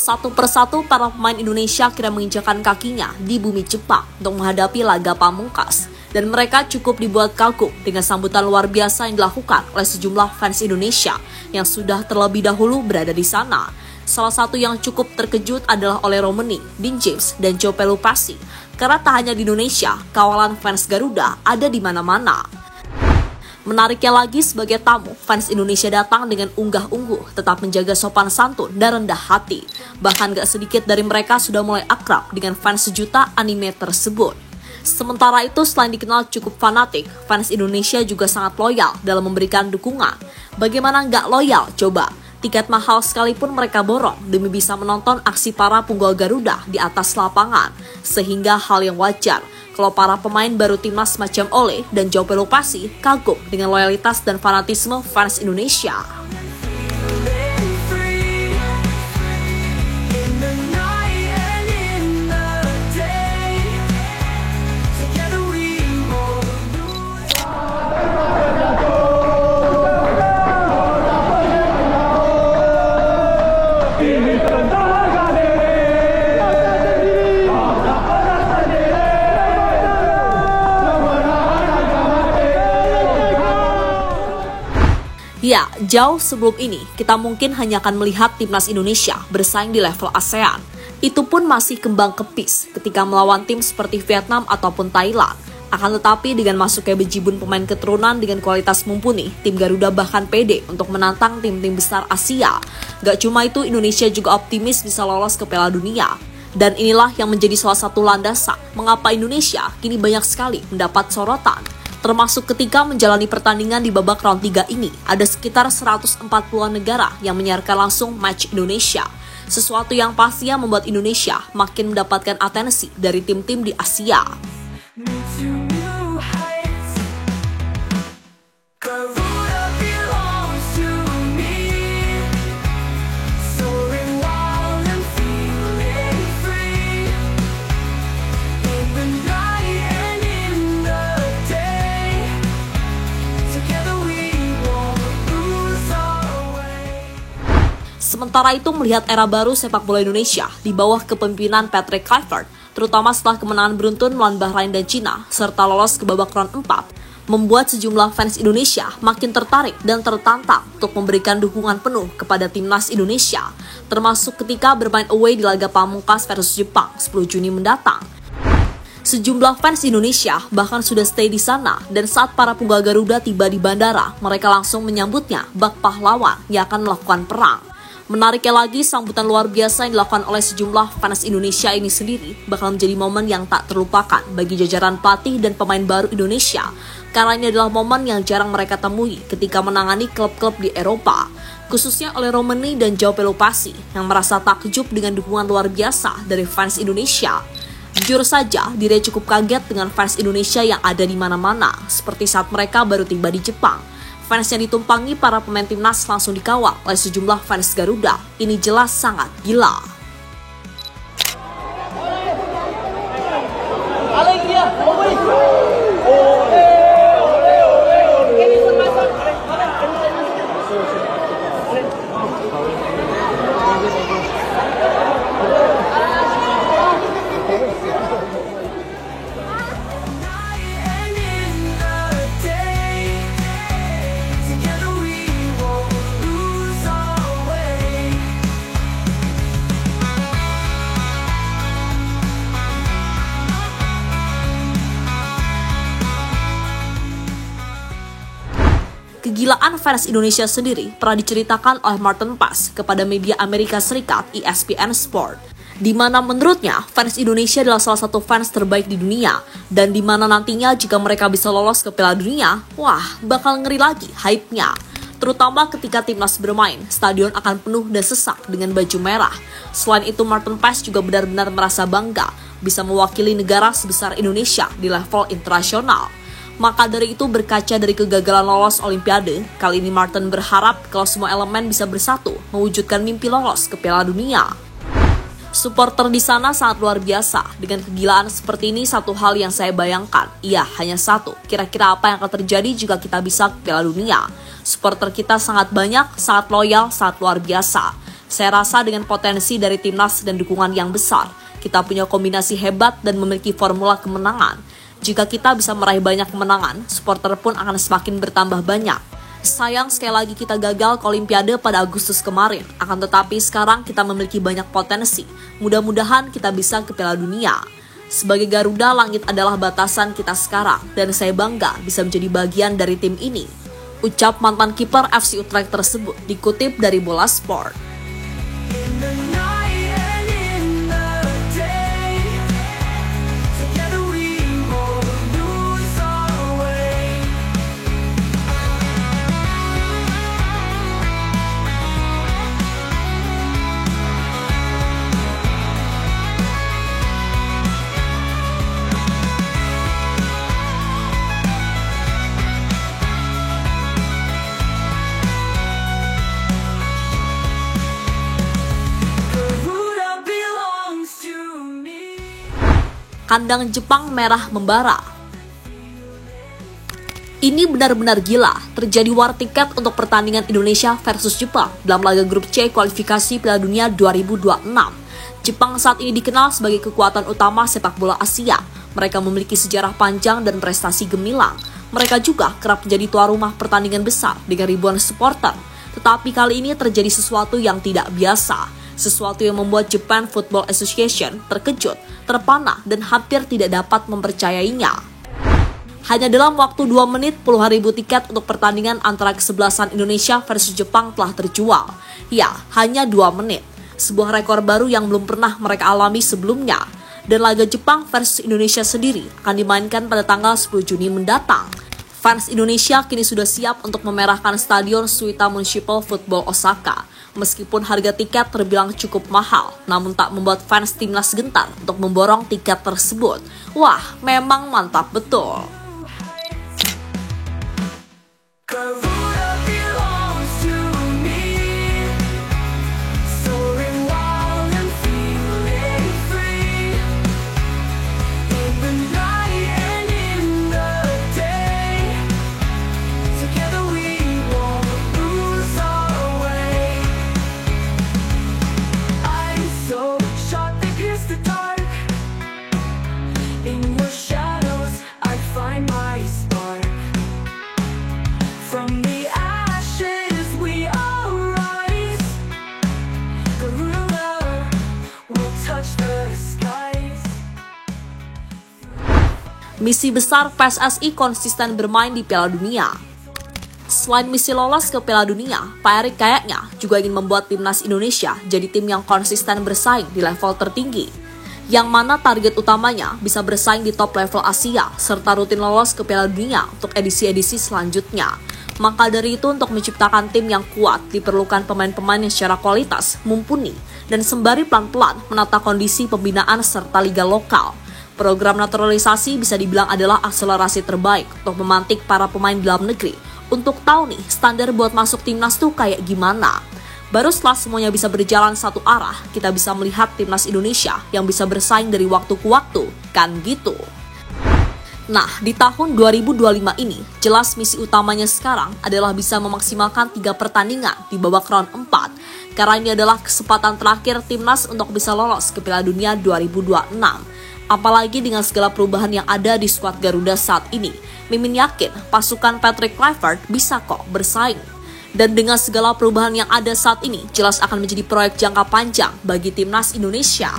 Satu persatu para pemain Indonesia kira menginjakan kakinya di bumi Jepang untuk menghadapi laga pamungkas. Dan mereka cukup dibuat kagum dengan sambutan luar biasa yang dilakukan oleh sejumlah fans Indonesia yang sudah terlebih dahulu berada di sana. Salah satu yang cukup terkejut adalah oleh Romani, Dean James, dan Joe Pelupasi. Karena tak hanya di Indonesia, kawalan fans Garuda ada di mana-mana. Menariknya lagi, sebagai tamu, fans Indonesia datang dengan unggah-ungguh, tetap menjaga sopan santun dan rendah hati. Bahkan gak sedikit dari mereka sudah mulai akrab dengan fans sejuta anime tersebut. Sementara itu, selain dikenal cukup fanatik, fans Indonesia juga sangat loyal dalam memberikan dukungan. Bagaimana gak loyal, coba? Tiket mahal sekalipun mereka borong demi bisa menonton aksi para punggawa Garuda di atas lapangan. Sehingga hal yang wajar kalau para pemain baru timnas macam Ole dan Joe Pelupasi kagum dengan loyalitas dan fanatisme fans Indonesia. Ya, jauh sebelum ini, kita mungkin hanya akan melihat timnas Indonesia bersaing di level ASEAN. Itu pun masih kembang kepis ketika melawan tim seperti Vietnam ataupun Thailand. Akan tetapi dengan masuknya bejibun pemain keturunan dengan kualitas mumpuni, tim Garuda bahkan pede untuk menantang tim-tim besar Asia. Gak cuma itu, Indonesia juga optimis bisa lolos ke Piala Dunia. Dan inilah yang menjadi salah satu landasan mengapa Indonesia kini banyak sekali mendapat sorotan. Termasuk ketika menjalani pertandingan di babak round 3 ini, ada sekitar 140-an negara yang menyiarkan langsung match Indonesia. Sesuatu yang pastinya membuat Indonesia makin mendapatkan atensi dari tim-tim di Asia. Sementara itu, melihat era baru sepak bola Indonesia di bawah kepemimpinan Patrick Kluivert, terutama setelah kemenangan beruntun melawan Bahrain dan Cina, serta lolos ke babak round 4, membuat sejumlah fans Indonesia makin tertarik dan tertantang untuk memberikan dukungan penuh kepada timnas Indonesia, termasuk ketika bermain away di laga pamungkas versus Jepang 10 Juni mendatang. Sejumlah fans Indonesia bahkan sudah stay di sana, dan saat para punggawa Garuda tiba di bandara, mereka langsung menyambutnya bak pahlawan yang akan melakukan perang. Menariknya lagi, sambutan luar biasa yang dilakukan oleh sejumlah fans Indonesia ini sendiri bakal menjadi momen yang tak terlupakan bagi jajaran pelatih dan pemain baru Indonesia, karena ini adalah momen yang jarang mereka temui ketika menangani klub-klub di Eropa, khususnya oleh Romani dan Joe Pelupasi yang merasa takjub dengan dukungan luar biasa dari fans Indonesia. Jujur saja, dirinya cukup kaget dengan fans Indonesia yang ada di mana-mana, seperti saat mereka baru tiba di Jepang. Fans yang ditumpangi para pemain timnas langsung dikawal oleh sejumlah fans Garuda. Ini jelas sangat gila. Kegilaan fans Indonesia sendiri pernah diceritakan oleh Martin Pass kepada media Amerika Serikat ESPN Sport, di mana menurutnya fans Indonesia adalah salah satu fans terbaik di dunia, dan di mana nantinya jika mereka bisa lolos ke Piala Dunia, wah bakal ngeri lagi hype-nya. Terutama ketika timnas bermain, stadion akan penuh dan sesak dengan baju merah. Selain itu, Martin Pass juga benar-benar merasa bangga bisa mewakili negara sebesar Indonesia di level internasional. Maka dari itu, berkaca dari kegagalan lolos Olimpiade, kali ini Martin berharap kalau semua elemen bisa bersatu mewujudkan mimpi lolos ke Piala Dunia. Supporter di sana sangat luar biasa. Dengan kegilaan seperti ini, satu hal yang saya bayangkan, iya hanya satu, kira-kira apa yang akan terjadi jika kita bisa ke Piala Dunia. Supporter kita sangat banyak, sangat loyal, sangat luar biasa. Saya rasa dengan potensi dari timnas dan dukungan yang besar, kita punya kombinasi hebat dan memiliki formula kemenangan. Jika kita bisa meraih banyak kemenangan, supporter pun akan semakin bertambah banyak. Sayang sekali lagi kita gagal ke Olimpiade pada Agustus kemarin, akan tetapi sekarang kita memiliki banyak potensi. Mudah-mudahan kita bisa ke Piala Dunia. Sebagai Garuda, langit adalah batasan kita sekarang, dan saya bangga bisa menjadi bagian dari tim ini. Ucap mantan kiper FC Utrecht tersebut dikutip dari Bola Sport. Kandang Jepang merah membara. Ini benar-benar gila, terjadi war tiket untuk pertandingan Indonesia versus Jepang dalam laga grup C kualifikasi Piala Dunia 2026. Jepang saat ini dikenal sebagai kekuatan utama sepak bola Asia. Mereka memiliki sejarah panjang dan prestasi gemilang. Mereka juga kerap menjadi tuan rumah pertandingan besar dengan ribuan supporter. Tetapi kali ini terjadi sesuatu yang tidak biasa. Sesuatu yang membuat Japan Football Association terkejut, terpana, dan hampir tidak dapat mempercayainya. Hanya dalam waktu 2 menit, puluhan ribu tiket untuk pertandingan antara kesebelasan Indonesia versus Jepang telah terjual. Ya, hanya 2 menit. Sebuah rekor baru yang belum pernah mereka alami sebelumnya. Dan laga Jepang versus Indonesia sendiri akan dimainkan pada tanggal 10 Juni mendatang. Fans Indonesia kini sudah siap untuk memerahkan Stadion Suita Municipal Football Osaka. Meskipun harga tiket terbilang cukup mahal, namun tak membuat fans timnas gentar untuk memborong tiket tersebut. Wah, memang mantap betul. Misi besar PSSI konsisten bermain di Piala Dunia. Selain misi lolos ke Piala Dunia, Pak Erick kayaknya juga ingin membuat timnas Indonesia jadi tim yang konsisten bersaing di level tertinggi. Yang mana target utamanya bisa bersaing di top level Asia, serta rutin lolos ke Piala Dunia untuk edisi-edisi selanjutnya. Maka dari itu, untuk menciptakan tim yang kuat, diperlukan pemain-pemain yang secara kualitas mumpuni dan sembari pelan-pelan menata kondisi pembinaan serta liga lokal. Program naturalisasi bisa dibilang adalah akselerasi terbaik untuk memantik para pemain dalam negeri untuk tahu nih standar buat masuk timnas tuh kayak gimana. Baru setelah semuanya bisa berjalan satu arah, kita bisa melihat timnas Indonesia yang bisa bersaing dari waktu ke waktu, kan gitu. Nah, di tahun 2025 ini, jelas misi utamanya sekarang adalah bisa memaksimalkan 3 pertandingan di babak round 4, karena ini adalah kesempatan terakhir timnas untuk bisa lolos ke Piala Dunia 2026. Apalagi dengan segala perubahan yang ada di skuad Garuda saat ini, Mimin yakin pasukan Patrick Kluivert bisa kok bersaing. Dan dengan segala perubahan yang ada saat ini, jelas akan menjadi proyek jangka panjang bagi timnas Indonesia.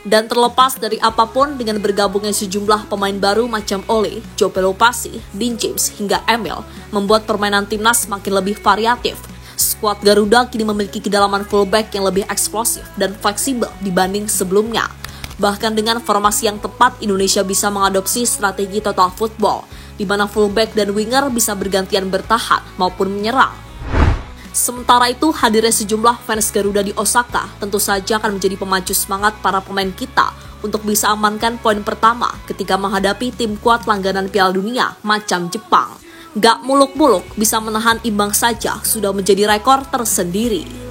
Dan terlepas dari apapun, dengan bergabungnya sejumlah pemain baru macam Ole, Joe Pelopassi, Dean James, hingga Emil, membuat permainan timnas makin lebih variatif. Skuad Garuda kini memiliki kedalaman fullback yang lebih eksplosif dan fleksibel dibanding sebelumnya. Bahkan dengan formasi yang tepat, Indonesia bisa mengadopsi strategi total football, di mana fullback dan winger bisa bergantian bertahan maupun menyerang. Sementara itu, hadirnya sejumlah fans Garuda di Osaka tentu saja akan menjadi pemacu semangat para pemain kita untuk bisa amankan poin pertama ketika menghadapi tim kuat langganan Piala Dunia macam Jepang. Gak muluk-muluk, bisa menahan imbang saja sudah menjadi rekor tersendiri.